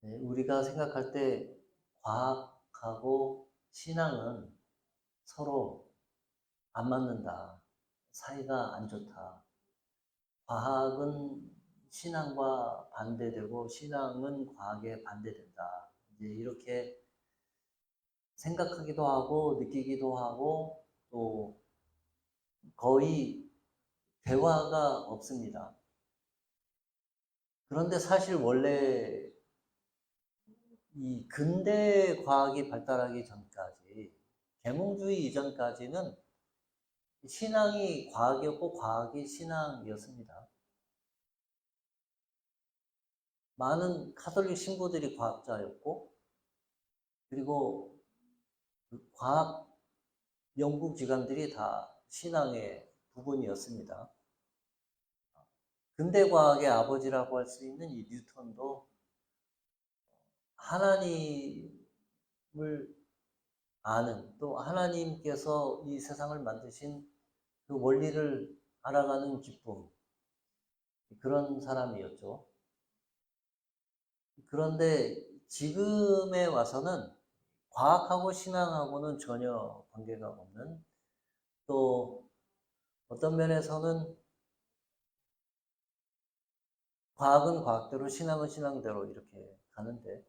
네, 우리가 생각할 때 과학하고 신앙은 서로 안 맞는다. 사이가 안 좋다. 과학은 신앙과 반대되고 신앙은 과학에 반대된다. 이제 이렇게 생각하기도 하고 느끼기도 하고 또 거의 대화가 없습니다. 그런데 사실 원래 이 근대 과학이 발달하기 전까지 계몽주의 이전까지는 신앙이 과학이었고 과학이 신앙이었습니다. 많은 카톨릭 신부들이 과학자였고 그리고 그 과학 연구기관들이 다 신앙의 부분이었습니다. 근대 과학의 아버지라고 할 수 있는 이 뉴턴도 하나님을 아는 또 하나님께서 이 세상을 만드신 그 원리를 알아가는 기쁨 그런 사람이었죠. 그런데 지금에 와서는 과학하고 신앙하고는 전혀 관계가 없는 또 어떤 면에서는 과학은 과학대로 신앙은 신앙대로 이렇게 가는데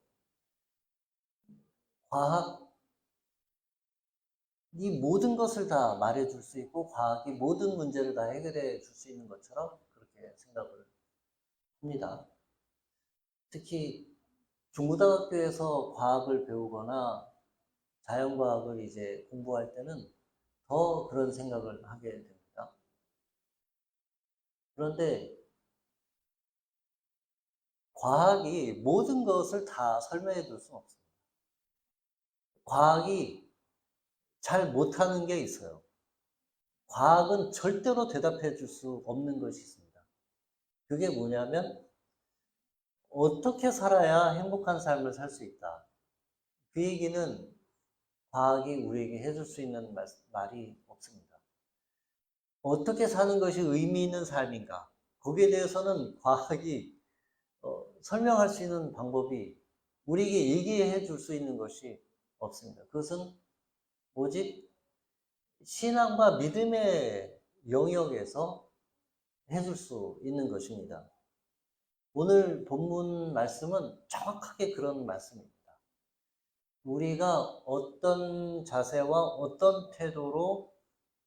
과학이 모든 것을 다 말해줄 수 있고 과학이 모든 문제를 다 해결해 줄 수 있는 것처럼 그렇게 생각을 합니다. 특히 중고등학교에서 과학을 배우거나 자연과학을 이제 공부할 때는 더 그런 생각을 하게 됩니다. 그런데 과학이 모든 것을 다 설명해 줄 수는 없습니다. 과학이 잘 못하는 게 있어요. 과학은 절대로 대답해 줄 수 없는 것이 있습니다. 그게 뭐냐면 어떻게 살아야 행복한 삶을 살 수 있다. 그 얘기는 과학이 우리에게 해줄 수 있는 말이 없습니다. 어떻게 사는 것이 의미 있는 삶인가? 거기에 대해서는 과학이 설명할 수 있는 방법이 우리에게 얘기해 줄 수 있는 것이 없습니다. 그것은 오직 신앙과 믿음의 영역에서 해줄 수 있는 것입니다. 오늘 본문 말씀은 정확하게 그런 말씀입니다. 우리가 어떤 자세와 어떤 태도로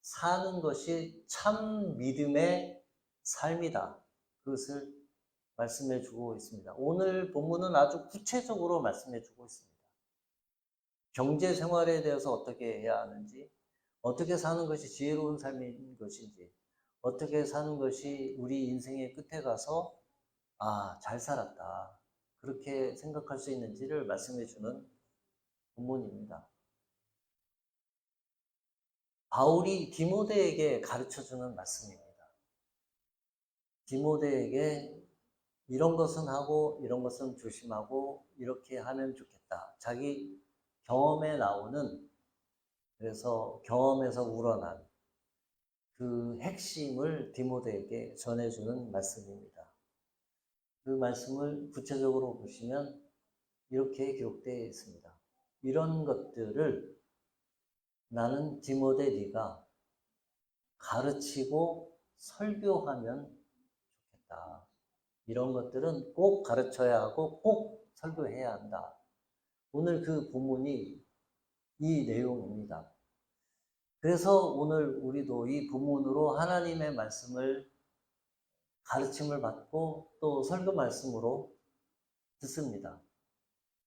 사는 것이 참 믿음의 삶이다. 그것을 말씀해 주고 있습니다. 오늘 본문은 아주 구체적으로 말씀해 주고 있습니다. 경제 생활에 대해서 어떻게 해야 하는지, 어떻게 사는 것이 지혜로운 삶인 것인지, 어떻게 사는 것이 우리 인생의 끝에 가서 잘 살았다. 그렇게 생각할 수 있는지를 말씀해 주는 본문입니다. 바울이 디모데에게 가르쳐 주는 말씀입니다. 디모데에게 이런 것은 하고 이런 것은 조심하고 이렇게 하면 좋겠다. 자기 경험에 나오는 그래서 경험에서 우러난 그 핵심을 디모데에게 전해주는 말씀입니다. 그 말씀을 구체적으로 보시면 이렇게 기록되어 있습니다. 이런 것들을 나는 디모데 네가 가르치고 설교하면 좋겠다. 이런 것들은 꼭 가르쳐야 하고 꼭 설교해야 한다. 오늘 그 본문이 이 내용입니다. 그래서 오늘 우리도 이 본문으로 하나님의 말씀을 가르침을 받고 또 설교 말씀으로 듣습니다.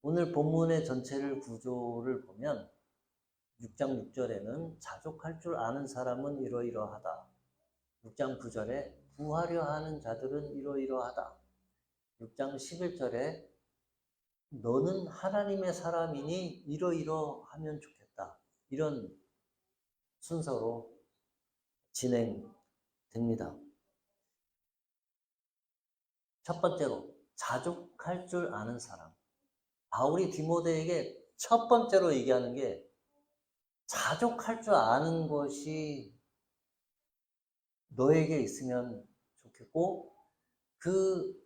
오늘 본문의 전체를 구조를 보면 6장 6절에는 자족할 줄 아는 사람은 이러이러하다. 6장 9절에 구하려 하는 자들은 이러이러하다. 6장 11절에 너는 하나님의 사람이니 이러이러하면 좋겠다. 이런 순서로 진행됩니다. 첫 번째로 자족할 줄 아는 사람. 바울이 디모데에게 첫 번째로 얘기하는 게 자족할 줄 아는 것이 너에게 있으면 좋겠고 그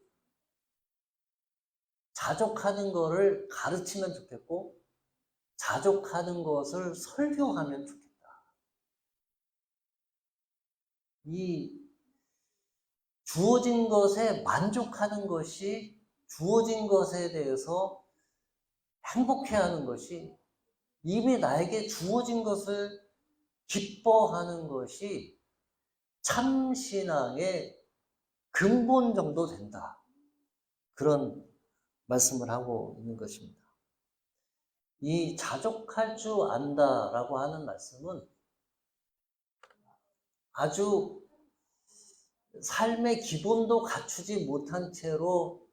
자족하는 거를 가르치면 좋겠고, 자족하는 것을 설교하면 좋겠다. 이 주어진 것에 만족하는 것이, 주어진 것에 대해서 행복해하는 것이, 이미 나에게 주어진 것을 기뻐하는 것이 참 신앙의 근본 정도 된다. 그런 말씀을 하고 있는 것입니다. 이 자족할 줄 안다라고 하는 말씀은 아주 삶의 기본도 갖추지 못한 채로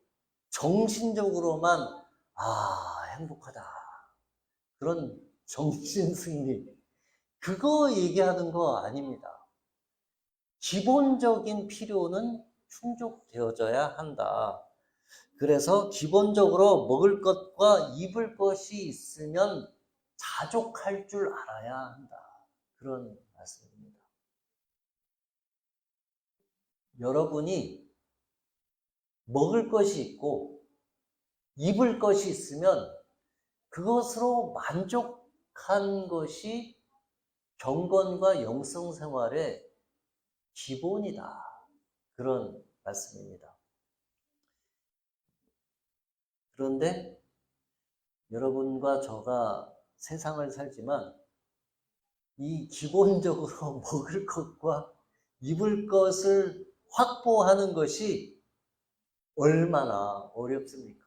정신적으로만 행복하다. 그런 정신승리. 그거 얘기하는 거 아닙니다. 기본적인 필요는 충족되어져야 한다. 그래서 기본적으로 먹을 것과 입을 것이 있으면 자족할 줄 알아야 한다. 그런 말씀입니다. 여러분이 먹을 것이 있고 입을 것이 있으면 그것으로 만족한 것이 경건과 영성 생활의 기본이다. 그런 말씀입니다. 그런데 여러분과 저가 세상을 살지만 이 기본적으로 먹을 것과 입을 것을 확보하는 것이 얼마나 어렵습니까?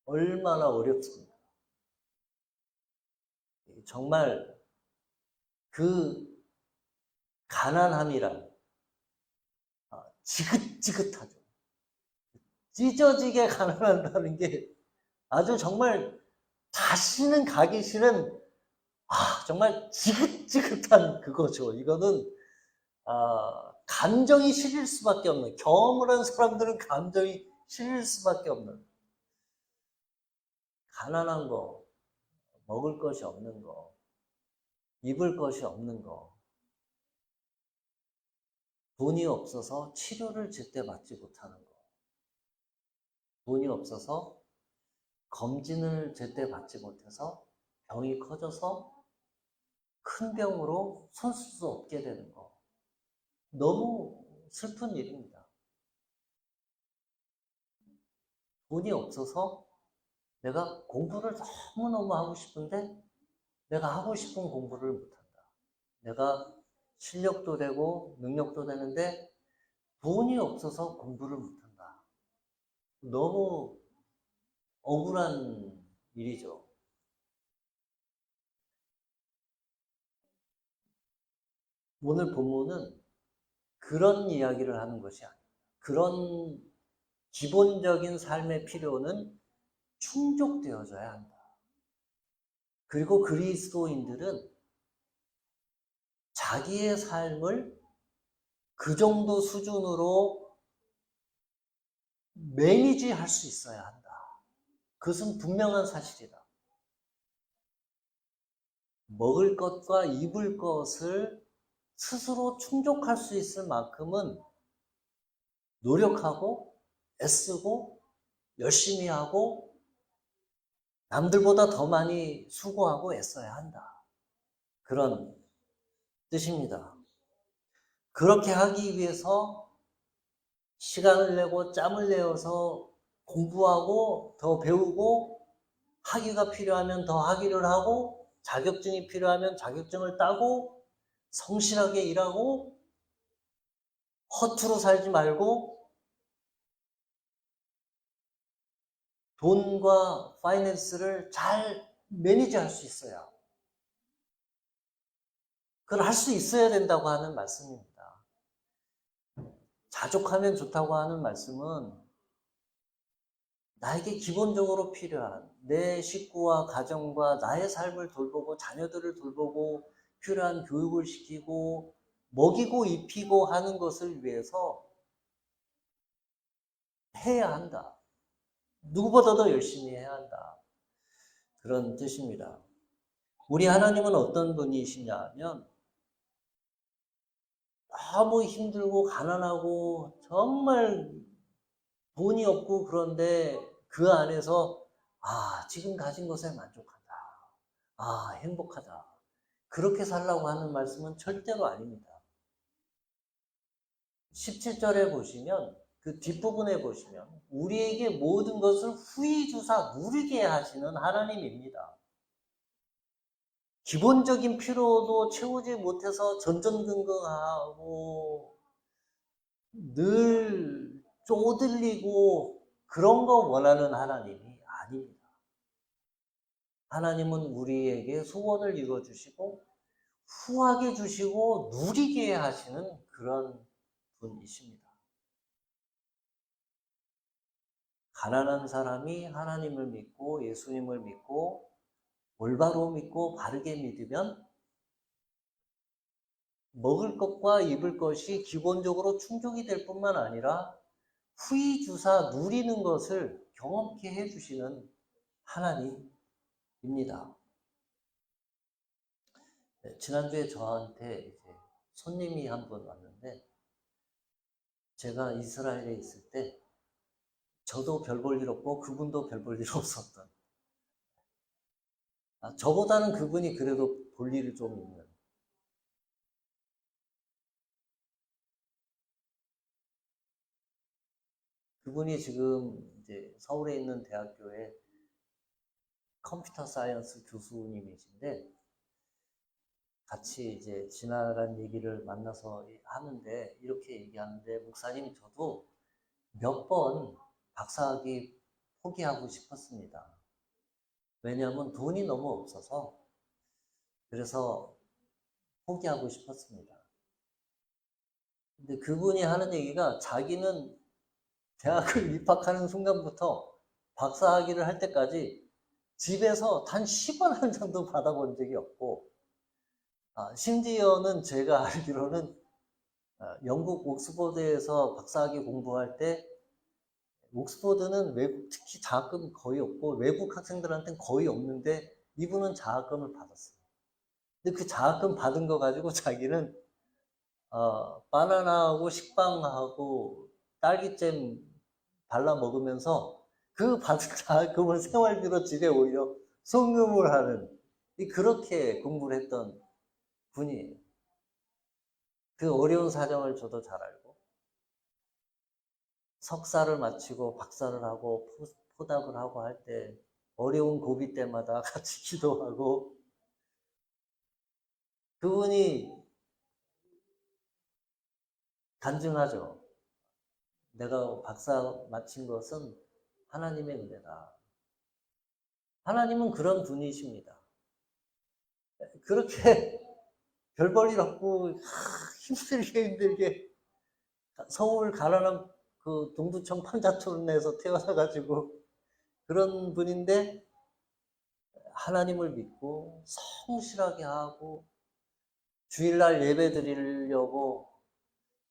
얼마나 어렵습니까? 정말 그 가난함이란 지긋지긋하죠. 찢어지게 가난한다는 게 아주 정말 다시는 가기 싫은 정말 지긋지긋한 그거죠. 이거는 감정이 실릴 수밖에 없는, 경험을 한 사람들은 감정이 실릴 수밖에 없는 가난한 거, 먹을 것이 없는 거, 입을 것이 없는 거, 돈이 없어서 치료를 제때 받지 못하는 거, 돈이 없어서 검진을 제때 받지 못해서 병이 커져서 큰 병으로 손 쓸 수 없게 되는 거, 너무 슬픈 일입니다. 돈이 없어서 내가 공부를 너무너무 하고 싶은데 내가 하고 싶은 공부를 못한다. 내가 실력도 되고 능력도 되는데 돈이 없어서 공부를 못한다. 너무 억울한 일이죠. 오늘 본문은 그런 이야기를 하는 것이 아닙니다. 그런 기본적인 삶의 필요는 충족되어져야 한다. 그리고 그리스도인들은 자기의 삶을 그 정도 수준으로 매니지할 수 있어야 한다. 그것은 분명한 사실이다. 먹을 것과 입을 것을 스스로 충족할 수 있을 만큼은 노력하고 애쓰고 열심히 하고 남들보다 더 많이 수고하고 애써야 한다. 그런 뜻입니다. 그렇게 하기 위해서 시간을 내고 짬을 내어서 공부하고 더 배우고 학위가 필요하면 더 학위를 하고 자격증이 필요하면 자격증을 따고 성실하게 일하고 허투루 살지 말고 돈과 파이낸스를 잘 매니지할 수 있어야, 그걸 할 수 있어야 된다고 하는 말씀입니다. 자족하면 좋다고 하는 말씀은 나에게 기본적으로 필요한 내 식구와 가정과 나의 삶을 돌보고 자녀들을 돌보고 필요한 교육을 시키고 먹이고 입히고 하는 것을 위해서 해야 한다. 누구보다 더 열심히 해야 한다. 그런 뜻입니다. 우리 하나님은 어떤 분이시냐 하면 너무 힘들고 가난하고 정말 돈이 없고 그런데 그 안에서 지금 가진 것에 만족하다. 행복하다. 그렇게 살라고 하는 말씀은 절대로 아닙니다. 17절에 보시면 그 뒷부분에 보시면 우리에게 모든 것을 후히 주사 누리게 하시는 하나님입니다. 기본적인 필요도 채우지 못해서 전전긍긍하고 늘 쪼들리고 그런 거 원하는 하나님이 아닙니다. 하나님은 우리에게 소원을 이루어주시고 후하게 주시고 누리게 하시는 그런 분이십니다. 가난한 사람이 하나님을 믿고 예수님을 믿고 올바로 믿고 바르게 믿으면 먹을 것과 입을 것이 기본적으로 충족이 될 뿐만 아니라 후히 주사 누리는 것을 경험케 해주시는 하나님입니다. 지난주에 저한테 이제 손님이 한 분 왔는데 제가 이스라엘에 있을 때 저도 별 볼 일 없고 그분도 별 볼 일 없었던 저보다는 그분이 그래도 볼 일이 좀 있는 그분이 지금 이제 서울에 있는 대학교에 컴퓨터 사이언스 교수님이신데 같이 이제 지나간 얘기를 만나서 하는데 이렇게 얘기하는데 목사님 저도 몇 번 박사학위 포기하고 싶었습니다. 왜냐하면 돈이 너무 없어서 그래서 포기하고 싶었습니다. 근데 그분이 하는 얘기가 자기는 대학을 입학하는 순간부터 박사학위를 할 때까지 집에서 단 10원 한 장도 받아본 적이 없고 심지어는 제가 알기로는 영국 옥스퍼드에서 박사학위 공부할 때 옥스퍼드는 외국 특히 장학금 거의 없고 외국 학생들한테는 거의 없는데 이분은 장학금을 받았어요. 근데 그 장학금 받은 거 가지고 자기는 바나나하고 식빵하고 딸기잼 발라 먹으면서 그 받은 장학금을 생활비로 집에 오히려 송금을 하는 그렇게 공부를 했던 분이에요. 그 어려운 사정을 저도 잘 알고 석사를 마치고 박사를 하고 포닥을 하고 할 때 어려운 고비 때마다 같이 기도하고 그분이 간증하죠. 내가 박사 마친 것은 하나님의 은혜다. 하나님은 그런 분이십니다. 그렇게 별 볼 일 없고 힘들게 서울 가난한 그 동두청 판자촌에서 태어나가지고 그런 분인데 하나님을 믿고 성실하게 하고 주일날 예배 드리려고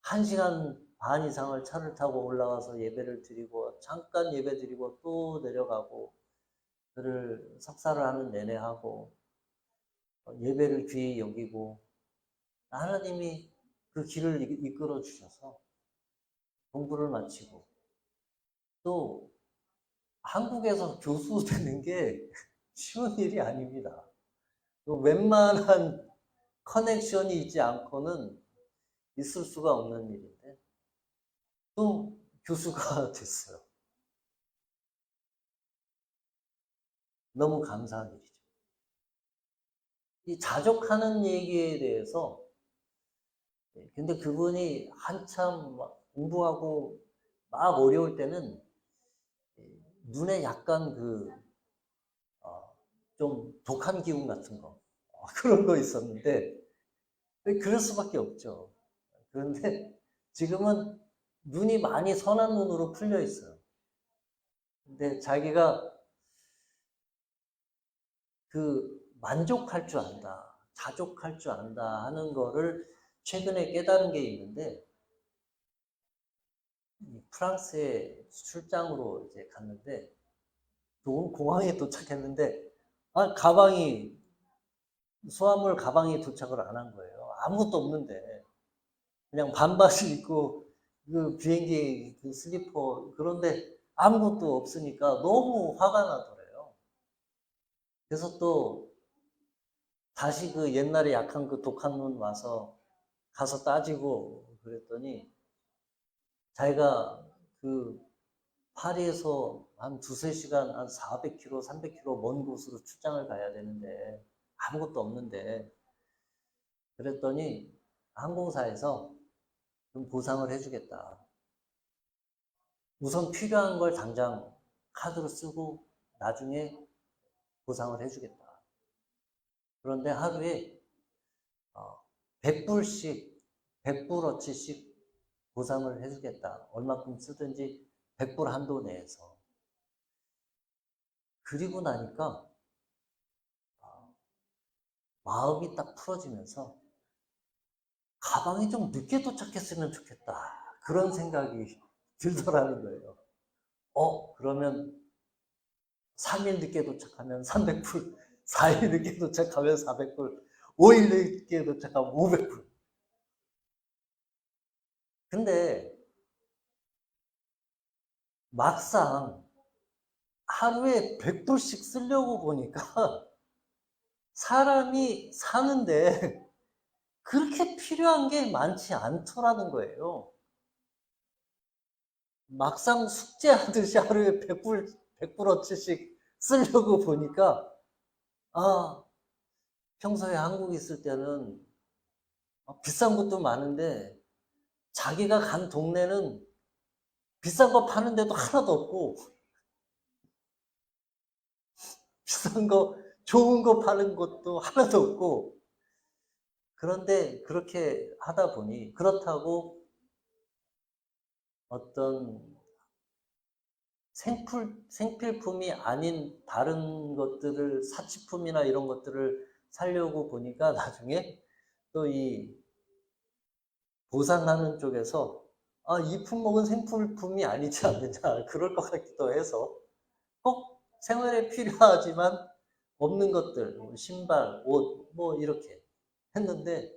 1시간 반 이상을 차를 타고 올라와서 예배를 드리고 잠깐 예배 드리고 또 내려가고 그를 석사를 하는 내내 하고 예배를 귀히 여기고 하나님이 그 길을 이끌어 주셔서 공부를 마치고 또 한국에서 교수 되는 게 쉬운 일이 아닙니다. 또 웬만한 커넥션이 있지 않고는 있을 수가 없는 일인데 또 교수가 됐어요. 너무 감사한 일이죠. 이 자족하는 얘기에 대해서 근데 그분이 한참 막 공부하고 막 어려울 때는 눈에 약간 좀 독한 기운 같은 거 그런 거 있었는데 그럴 수밖에 없죠. 그런데 지금은 눈이 많이 선한 눈으로 풀려 있어요. 근데 자기가 만족할 줄 안다, 자족할 줄 안다 하는 거를 최근에 깨달은 게 있는데 프랑스에 출장으로 이제 갔는데 공항에 도착했는데 수화물 가방이 도착을 안 한 거예요. 아무것도 없는데 그냥 반바지 입고 그 비행기 그 슬리퍼 그런데 아무것도 없으니까 너무 화가 나더래요. 그래서 또 다시 그 옛날에 약한 그 독한 문 와서 가서 따지고 그랬더니 자기가 그 파리에서 한 두세 시간 한 400km, 300km 먼 곳으로 출장을 가야 되는데 아무것도 없는데 그랬더니 항공사에서 좀 보상을 해주겠다. 우선 필요한 걸 당장 카드로 쓰고 나중에 보상을 해주겠다. 그런데 하루에 100불씩, 100불어치씩 보상을 해주겠다. 얼마큼 쓰든지 100불 한도 내에서. 그리고 나니까 마음이 딱 풀어지면서 가방이 좀 늦게 도착했으면 좋겠다. 그런 생각이 들더라는 거예요. 그러면 3일 늦게 도착하면 300불, 4일 늦게 도착하면 400불, 5일 늦게 도착하면 500불. 근데 막상 하루에 100불씩 쓰려고 보니까 사람이 사는데 그렇게 필요한 게 많지 않더라는 거예요. 막상 숙제하듯이 하루에 100불어치씩 쓰려고 보니까 평소에 한국에 있을 때는 비싼 것도 많은데 자기가 간 동네는 비싼 거 파는 데도 하나도 없고 비싼 거 좋은 거 파는 것도 하나도 없고 그런데 그렇게 하다 보니 그렇다고 어떤 생필품이 아닌 다른 것들을 사치품이나 이런 것들을 사려고 보니까 나중에 또 이 보상하는 쪽에서 이 품목은 생필품이 아니지 않느냐 그럴 것 같기도 해서 꼭 생활에 필요하지만 없는 것들 신발, 옷 뭐 이렇게 했는데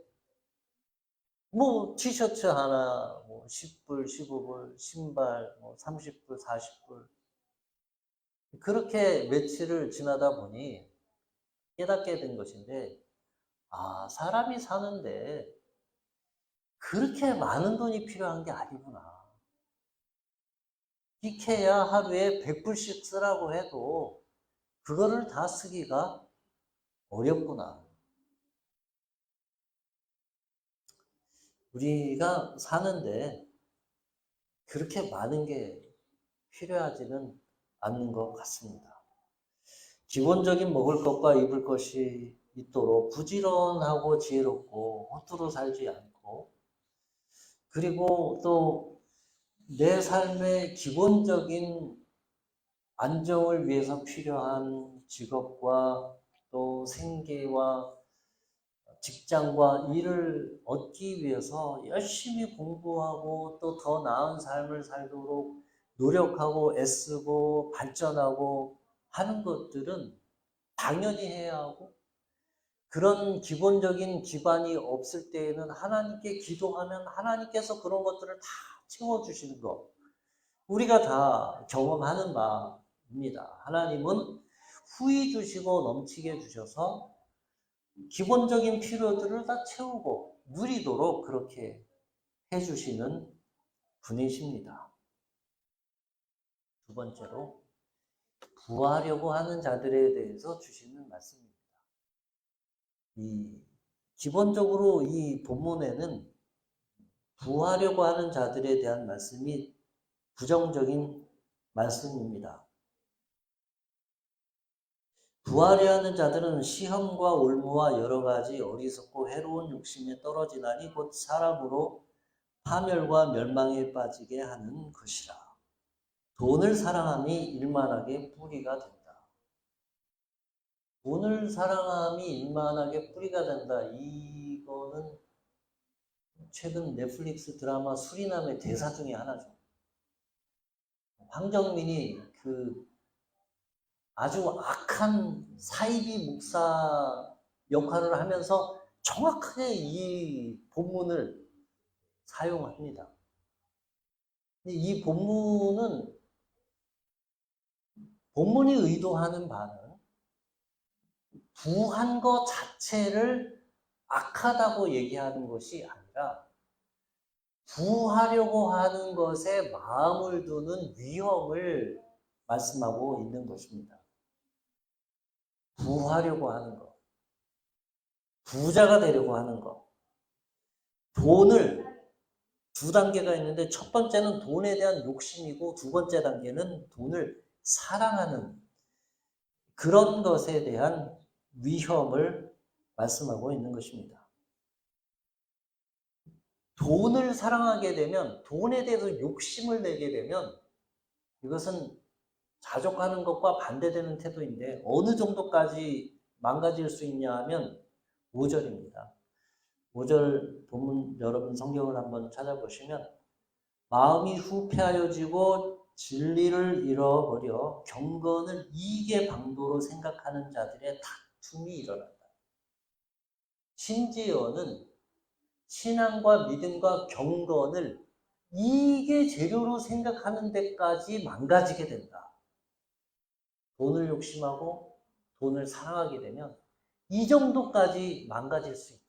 뭐 티셔츠 하나 뭐 10불, 15불, 신발 뭐 30불, 40불 그렇게 며칠을 지나다 보니 깨닫게 된 것인데 사람이 사는데 그렇게 많은 돈이 필요한 게 아니구나. 이케야 하루에 100불씩 쓰라고 해도 그거를 다 쓰기가 어렵구나. 우리가 사는데 그렇게 많은 게 필요하지는 않는 것 같습니다. 기본적인 먹을 것과 입을 것이 있도록 부지런하고 지혜롭고 허투루 살지 않고 그리고 또 내 삶의 기본적인 안정을 위해서 필요한 직업과 또 생계와 직장과 일을 얻기 위해서 열심히 공부하고 또 더 나은 삶을 살도록 노력하고 애쓰고 발전하고 하는 것들은 당연히 해야 하고 그런 기본적인 기반이 없을 때에는 하나님께 기도하면 하나님께서 그런 것들을 다 채워주시는 것 우리가 다 경험하는 바입니다. 하나님은 후히 주시고 넘치게 주셔서 기본적인 필요들을 다 채우고 누리도록 그렇게 해주시는 분이십니다. 두 번째로 부하려고 하는 자들에 대해서 주시는 말씀입니다. 기본적으로 이 본문에는 부하려고 하는 자들에 대한 말씀이 부정적인 말씀입니다. 부하려 하는 자들은 시험과 올무와 여러 가지 어리석고 해로운 욕심에 떨어지나니 곧 사람으로 파멸과 멸망에 빠지게 하는 것이라. 돈을 사랑함이 일만하게 뿌리가 된다. 돈을 사랑함이 일만하게 뿌리가 된다. 이거는 최근 넷플릭스 드라마 수리남의 대사 중에 하나죠. 황정민이 아주 악한 사이비 목사 역할을 하면서 정확하게 이 본문을 사용합니다. 이 본문은 본문이 의도하는 바는 부한 것 자체를 악하다고 얘기하는 것이 아니라 부하려고 하는 것에 마음을 두는 위험을 말씀하고 있는 것입니다. 부하려고 하는 것, 부자가 되려고 하는 것, 돈을 두 단계가 있는데 첫 번째는 돈에 대한 욕심이고 두 번째 단계는 돈을 사랑하는 그런 것에 대한 위험을 말씀하고 있는 것입니다. 돈을 사랑하게 되면, 돈에 대해서 욕심을 내게 되면 이것은 자족하는 것과 반대되는 태도인데 어느 정도까지 망가질 수 있냐 하면 5절입니다. 5절 본문 여러분 성경을 한번 찾아보시면 마음이 후패하여지고 진리를 잃어버려 경건을 이익의 방도로 생각하는 자들의 다툼이 일어난다. 심지어는 신앙과 믿음과 경건을 이익의 재료로 생각하는 데까지 망가지게 된다. 돈을 욕심하고 돈을 사랑하게 되면 이 정도까지 망가질 수 있다.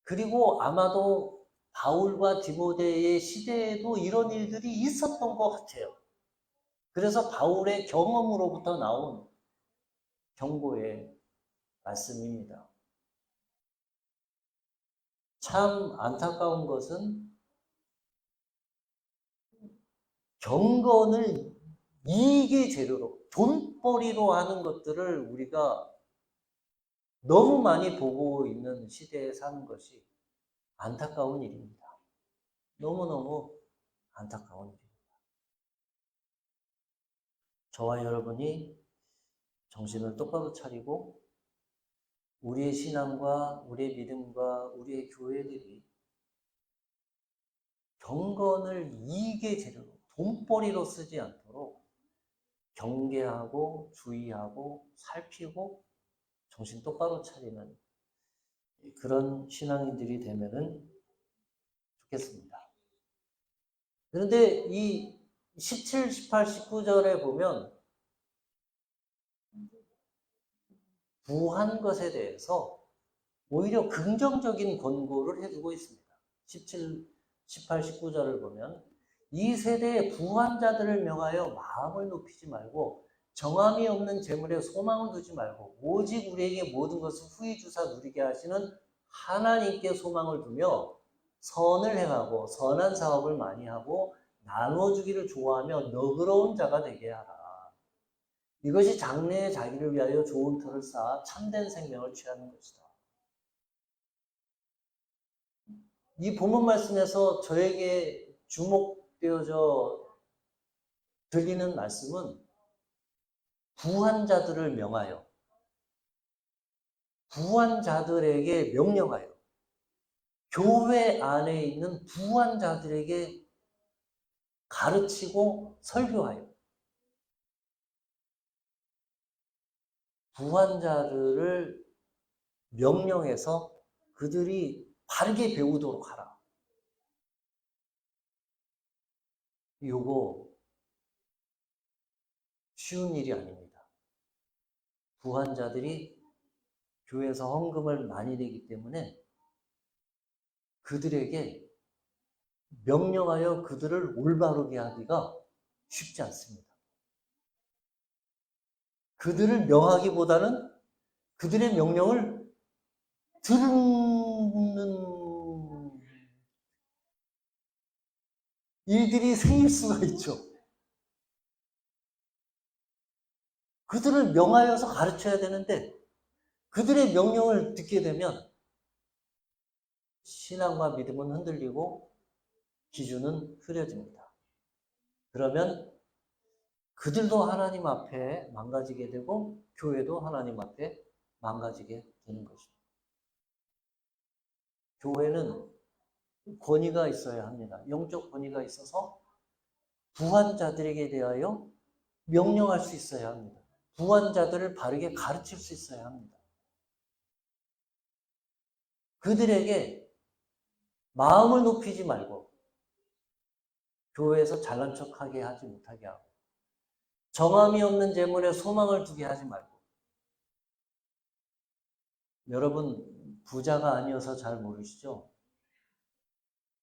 그리고 아마도 바울과 디모데의 시대에도 이런 일들이 있었던 것 같아요. 그래서 바울의 경험으로부터 나온 경고의 말씀입니다. 참 안타까운 것은 경건을 이익의 재료로, 돈벌이로 하는 것들을 우리가 너무 많이 보고 있는 시대에 사는 것이 안타까운 일입니다. 너무너무 안타까운 일입니다. 저와 여러분이 정신을 똑바로 차리고 우리의 신앙과 우리의 믿음과 우리의 교회들이 경건을 이익의 재료로, 돈벌이로 쓰지 않도록 경계하고 주의하고 살피고 정신 똑바로 차리는 그런 신앙인들이 되면은 좋겠습니다. 그런데 이 17, 18, 19절에 보면 부한 것에 대해서 오히려 긍정적인 권고를 해두고 있습니다. 17, 18, 19절을 보면 이 세대의 부한 자들을 명하여 마음을 높이지 말고 정함이 없는 재물에 소망을 두지 말고 오직 우리에게 모든 것을 후히 주사 누리게 하시는 하나님께 소망을 두며 선을 행하고 선한 사업을 많이 하고 나눠주기를 좋아하며 너그러운 자가 되게 하라. 이것이 장래의 자기를 위하여 좋은 터를 쌓아 참된 생명을 취하는 것이다. 이 본문 말씀에서 저에게 주목되어져 들리는 말씀은 부한 자들을 명하여, 부한 자들에게 명령하여, 교회 안에 있는 부한 자들에게 가르치고 설교하여, 부한 자들을 명령해서 그들이 바르게 배우도록 하라. 이거 쉬운 일이 아닙니다. 부한 자들이 교회에서 헌금을 많이 내기 때문에 그들에게 명령하여 그들을 올바르게 하기가 쉽지 않습니다. 그들을 명하기보다는 그들의 명령을 듣는 일들이 생길 수가 있죠. 그들을 명하여서 가르쳐야 되는데 그들의 명령을 듣게 되면 신앙과 믿음은 흔들리고 기준은 흐려집니다. 그러면 그들도 하나님 앞에 망가지게 되고 교회도 하나님 앞에 망가지게 되는 것입니다. 교회는 권위가 있어야 합니다. 영적 권위가 있어서 부한 자들에게 대하여 명령할 수 있어야 합니다. 부한 자들을 바르게 가르칠 수 있어야 합니다. 그들에게 마음을 높이지 말고 교회에서 잘난 척하게 하지 못하게 하고 정함이 없는 재물에 소망을 두게 하지 말고. 여러분 부자가 아니어서 잘 모르시죠?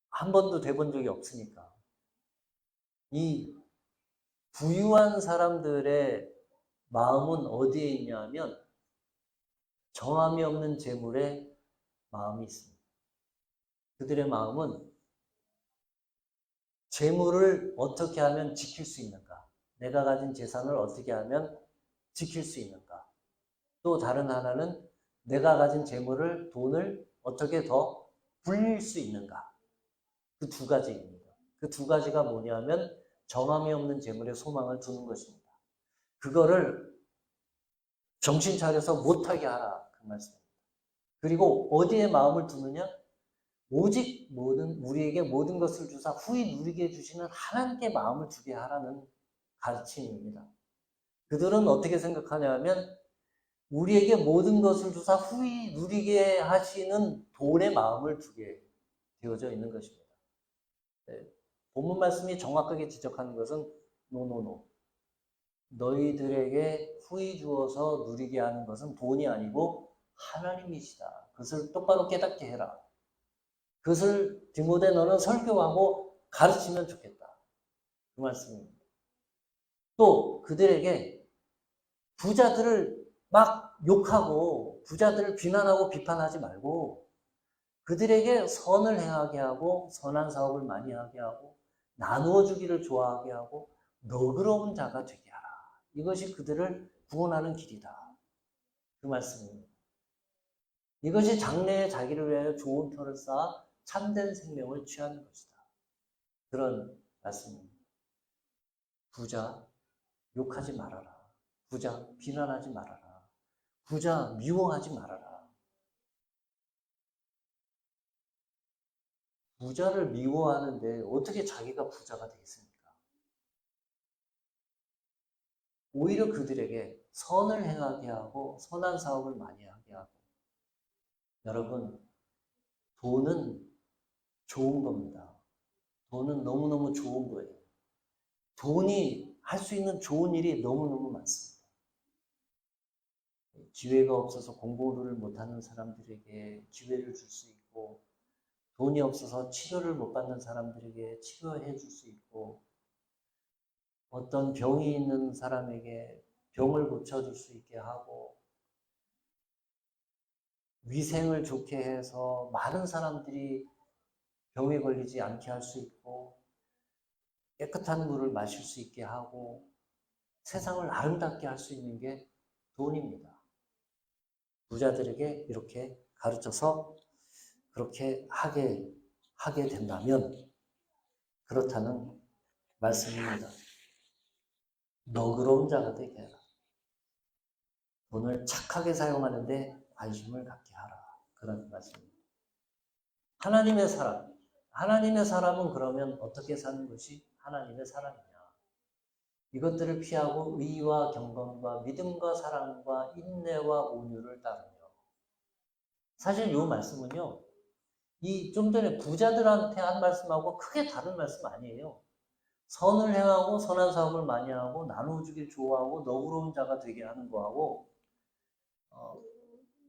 한 번도 돼본 적이 없으니까. 이 부유한 사람들의 마음은 어디에 있냐면 정함이 없는 재물에 마음이 있습니다. 그들의 마음은 재물을 어떻게 하면 지킬 수 있는가? 내가 가진 재산을 어떻게 하면 지킬 수 있는가? 또 다른 하나는 내가 가진 재물을, 돈을 어떻게 더 불릴 수 있는가? 그 두 가지입니다. 그 두 가지가 뭐냐면 정함이 없는 재물에 소망을 두는 것입니다. 그거를 정신 차려서 못하게 하라. 그 말씀입니다. 그리고 어디에 마음을 두느냐? 오직 우리에게 모든 것을 주사 후히 누리게 해주시는 하나님께 마음을 두게 하라는 가르침입니다. 그들은 어떻게 생각하냐면 우리에게 모든 것을 주사 후히 누리게 하시는 돈에 마음을 두게 되어져 있는 것입니다. 네. 본문 말씀이 정확하게 지적하는 것은 노노노. 너희들에게 후히 주어서 누리게 하는 것은 돈이 아니고 하나님이시다. 그것을 똑바로 깨닫게 해라. 그것을 디모데 너는 설교하고 가르치면 좋겠다. 그 말씀입니다. 또 그들에게 부자들을 막 욕하고 부자들을 비난하고 비판하지 말고 그들에게 선을 행하게 하고 선한 사업을 많이 하게 하고 나누어 주기를 좋아하게 하고 너그러운 자가 되게 하라. 이것이 그들을 구원하는 길이다. 그 말씀입니다. 이것이 장래에 자기를 위하여 좋은 터를 쌓아 참된 생명을 취하는 것이다. 그런 말씀입니다. 부자 욕하지 말아라. 부자 비난하지 말아라. 부자 미워하지 말아라. 부자를 미워하는데 어떻게 자기가 부자가 되겠습니까? 오히려 그들에게 선을 행하게 하고 선한 사업을 많이 하게 하고. 여러분, 돈은 좋은 겁니다. 돈은 너무너무 좋은 거예요. 돈이 할 수 있는 좋은 일이 너무너무 많습니다. 기회가 없어서 공부를 못하는 사람들에게 기회를 줄 수 있고 돈이 없어서 치료를 못 받는 사람들에게 치료해 줄 수 있고 어떤 병이 있는 사람에게 병을 고쳐줄 수 있게 하고 위생을 좋게 해서 많은 사람들이 병에 걸리지 않게 할 수 있고 깨끗한 물을 마실 수 있게 하고 세상을 아름답게 할 수 있는 게 돈입니다. 부자들에게 이렇게 가르쳐서 그렇게 하게 된다면 그렇다는 말씀입니다. 너그러운 자가 되게 해라. 돈을 착하게 사용하는데 관심을 갖게 하라. 그런 말씀입니다. 하나님의 사람. 하나님의 사람은 그러면 어떻게 사는 것이 하나님의 사람이냐. 이것들을 피하고 의와 경건과 믿음과 사랑과 인내와 온유를 따르며. 사실 이 말씀은요. 이 좀 전에 부자들한테 한 말씀하고 크게 다른 말씀 아니에요. 선을 행하고 선한 사업을 많이 하고 나누어주길 좋아하고 너그러운 자가 되게 하는 거하고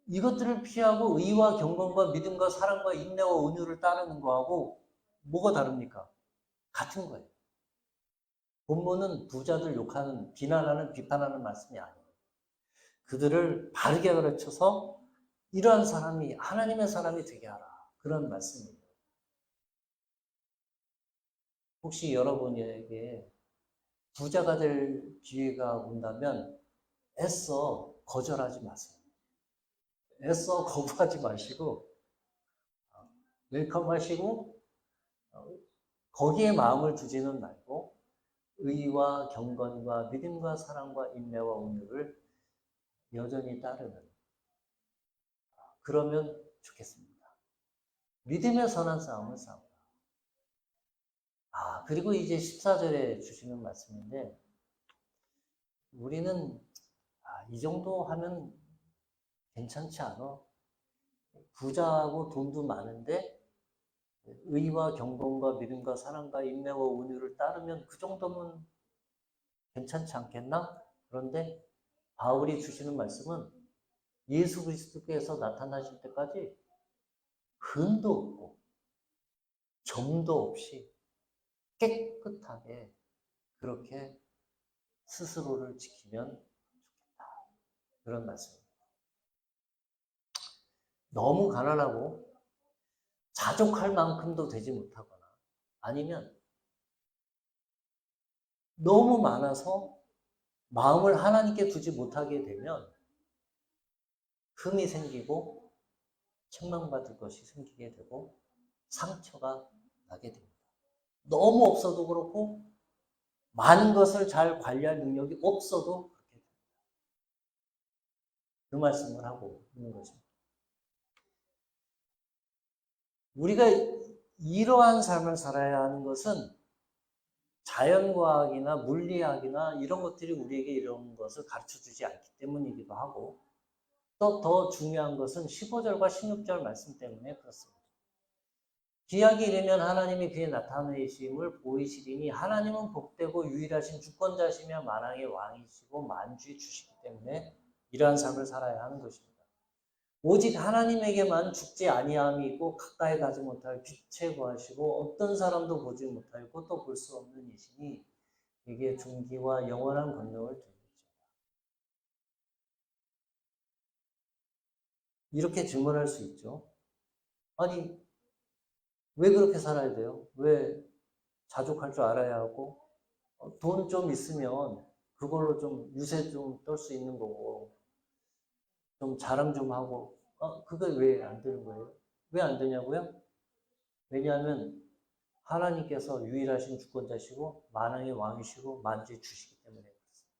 이것들을 피하고 의와 경건과 믿음과 사랑과 인내와 온유를 따르는 거하고 뭐가 다릅니까? 같은 거예요. 본문은 부자들 욕하는, 비난하는, 비판하는 말씀이 아니에요. 그들을 바르게 가르쳐서 이러한 사람이 하나님의 사람이 되게 하라. 그런 말씀이에요. 혹시 여러분에게 부자가 될 기회가 온다면 애써 거절하지 마세요. 애써 거부하지 마시고 웰컴 하시고 거기에 마음을 두지는 말고 의와 경건과 믿음과 사랑과 인내와 온유를 여전히 따르는 그러면 좋겠습니다. 믿음의 선한 싸움을 싸우라. 그리고 이제 14절에 주시는 말씀인데 우리는 이 정도 하면 괜찮지 않아? 부자하고 돈도 많은데 의와 경건과 믿음과 사랑과 인내와 온유를 따르면 그 정도면 괜찮지 않겠나? 그런데 바울이 주시는 말씀은 예수 그리스도께서 나타나실 때까지 흠도 없고 점도 없이 깨끗하게 그렇게 스스로를 지키면 좋겠다. 그런 말씀입니다. 너무 가난하고 자족할 만큼도 되지 못하거나 아니면 너무 많아서 마음을 하나님께 두지 못하게 되면 흠이 생기고 책망받을 것이 생기게 되고 상처가 나게 됩니다. 너무 없어도 그렇고 많은 것을 잘 관리할 능력이 없어도 그렇게 됩니다. 그 말씀을 하고 있는 것입니다. 우리가 이러한 삶을 살아야 하는 것은 자연과학이나 물리학이나 이런 것들이 우리에게 이런 것을 가르쳐주지 않기 때문이기도 하고 또 더 중요한 것은 15절과 16절 말씀 때문에 그렇습니다. 기약이 이르면 하나님이 그의 나타내심을 보이시리니 하나님은 복되고 유일하신 주권자시며 만왕의 왕이시고 만주의 주시기 때문에 이러한 삶을 살아야 하는 것입니다. 오직 하나님에게만 죽지 아니함이 있고 가까이 가지 못할 빛에 거하시고 어떤 사람도 보지 못하고 또 볼 수 없는 이시니 이게 존귀와 영원한 권능을 드립니다. 이렇게 질문할 수 있죠. 아니 왜 그렇게 살아야 돼요? 왜 자족할 줄 알아야 하고 돈 좀 있으면 그걸로 좀 유세 좀 떨 수 있는 거고 좀 자랑 좀 하고 그거 왜 안 되는 거예요? 왜 안 되냐고요? 왜냐하면 하나님께서 유일하신 주권자시고 만왕의 왕이시고 만주의 주시기 때문에 그렇습니다.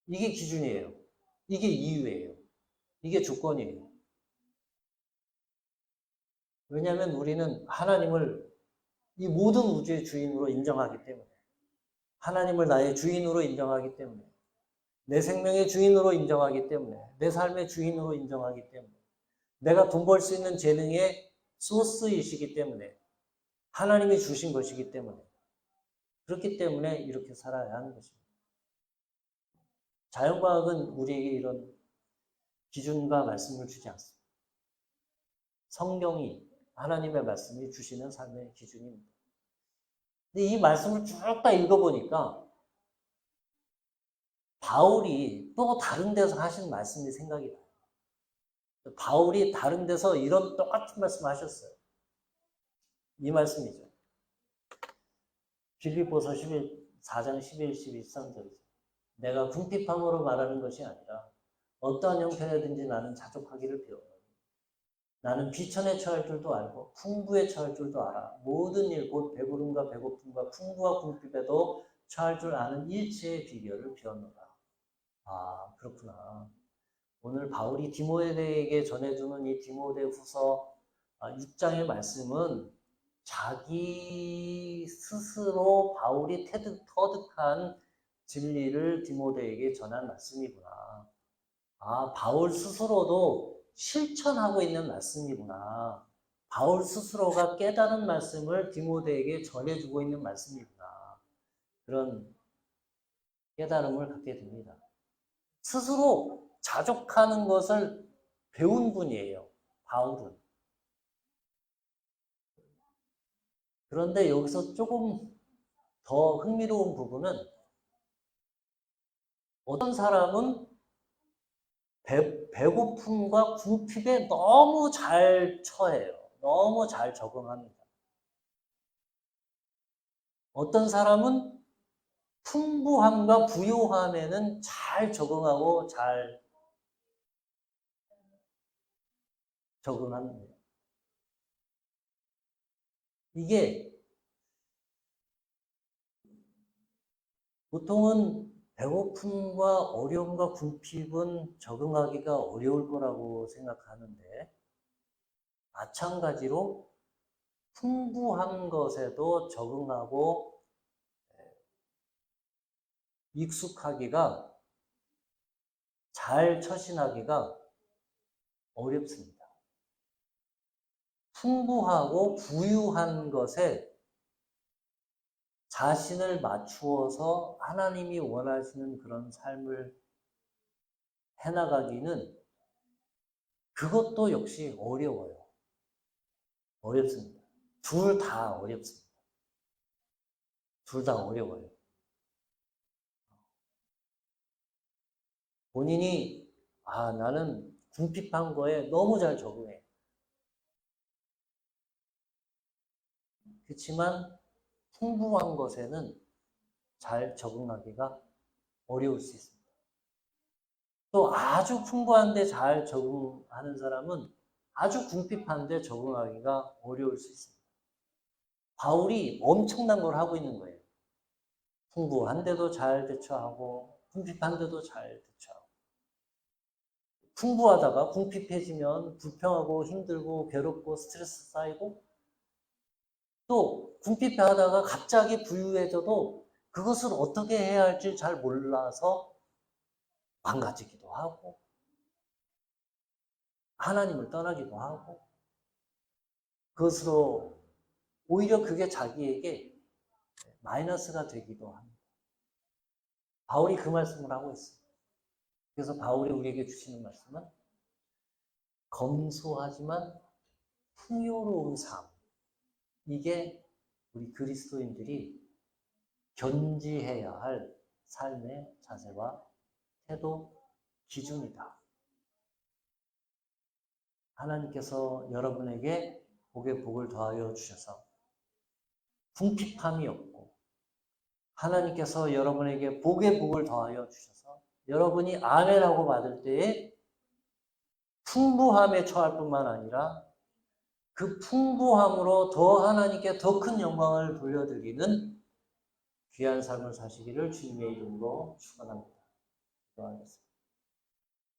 이게 기준이에요. 이게 이유예요. 이게 조건이에요. 왜냐하면 우리는 하나님을 이 모든 우주의 주인으로 인정하기 때문에 하나님을 나의 주인으로 인정하기 때문에 내 생명의 주인으로 인정하기 때문에 내 삶의 주인으로 인정하기 때문에 내가 돈 벌 수 있는 재능의 소스이시기 때문에 하나님이 주신 것이기 때문에 그렇기 때문에 이렇게 살아야 하는 것입니다. 자연과학은 우리에게 이런 기준과 말씀을 주지 않습니다. 성경이 하나님의 말씀이 주시는 삶의 기준입니다. 근데 이 말씀을 쭉 다 읽어보니까 바울이 또 다른 데서 하신 말씀이 생각이 나요. 바울이 다른 데서 이런 똑같은 말씀을 하셨어요. 이 말씀이죠. 빌립보서 4장 11, 12, 13절이죠. 내가 궁핍함으로 말하는 것이 아니라 어떠한 형편이든지 나는 자족하기를 배웠노니 나는 비천에 처할 줄도 알고 풍부에 처할 줄도 알아. 모든 일 곧 배부름과 배고픔과 풍부와 궁핍에도 처할 줄 아는 일체의 비결을 배웠노라. 아, 그렇구나. 오늘 바울이 디모데에게 전해주는 이 디모데후서 6장의 말씀은 자기 스스로 바울이 터득한 진리를 디모데에게 전한 말씀이구나. 아, 바울 스스로도 실천하고 있는 말씀이구나. 바울 스스로가 깨달은 말씀을 디모데에게 전해주고 있는 말씀이구나. 그런 깨달음을 갖게 됩니다. 스스로 자족하는 것을 배운 분이에요. 바울은. 그런데 여기서 조금 더 흥미로운 부분은 어떤 사람은 배고픔과 궁핍에 너무 잘 처해요. 너무 잘 적응합니다. 어떤 사람은 풍부함과 부요함에는 잘 적응하고 잘 적응합니다. 이게 보통은 배고픔과 어려움과 궁핍은 적응하기가 어려울 거라고 생각하는데 마찬가지로 풍부한 것에도 적응하고 익숙하기가 잘 처신하기가 어렵습니다. 풍부하고 부유한 것에 자신을 맞추어서 하나님이 원하시는 그런 삶을 해나가기는 그것도 역시 어려워요. 어렵습니다. 둘 다 어렵습니다. 둘 다 어려워요. 본인이 나는 궁핍한 거에 너무 잘 적응해. 그렇지만 풍부한 것에는 잘 적응하기가 어려울 수 있습니다. 또 아주 풍부한데 잘 적응하는 사람은 아주 궁핍한데 적응하기가 어려울 수 있습니다. 바울이 엄청난 걸 하고 있는 거예요. 풍부한데도 잘 대처하고 궁핍한데도 잘 대처하고. 풍부하다가 궁핍해지면 불평하고 힘들고 괴롭고 스트레스 쌓이고, 또 궁핍하다가 갑자기 부유해져도 그것을 어떻게 해야 할지 잘 몰라서 망가지기도 하고 하나님을 떠나기도 하고, 그것으로 오히려 그게 자기에게 마이너스가 되기도 합니다. 바울이 그 말씀을 하고 있어요. 그래서 바울이 우리에게 주시는 말씀은 검소하지만 풍요로운 삶, 이게 우리 그리스도인들이 견지해야 할 삶의 자세와 태도, 기준이다. 하나님께서 여러분에게 복에 복을 더하여 주셔서 궁핍함이 없고, 하나님께서 여러분에게 복에 복을 더하여 주셔서 여러분이 아멘하고 받을 때에 풍부함에 처할 뿐만 아니라 그 풍부함으로 더 하나님께 더 큰 영광을 돌려드리는 귀한 삶을 사시기를 주님의 이름으로 축원합니다. 기도하겠습니다.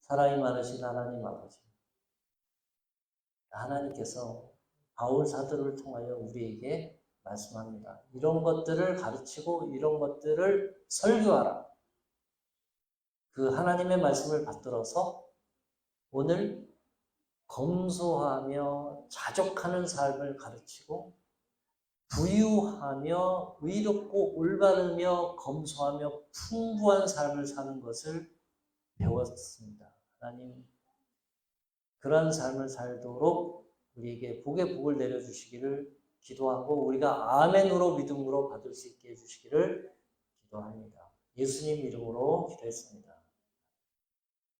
사랑이 많으신 하나님 아버지, 하나님께서 바울 사도를 통하여 우리에게 말씀합니다. 이런 것들을 가르치고 이런 것들을 설교하라. 그 하나님의 말씀을 받들어서 오늘 검소하며 자족하는 삶을 가르치고, 부유하며 의롭고 올바르며 검소하며 풍부한 삶을 사는 것을 배웠습니다. 하나님, 그러한 삶을 살도록 우리에게 복의 복을 내려주시기를 기도하고, 우리가 아멘으로 믿음으로 받을 수 있게 해주시기를 기도합니다. 예수님 이름으로 기도했습니다.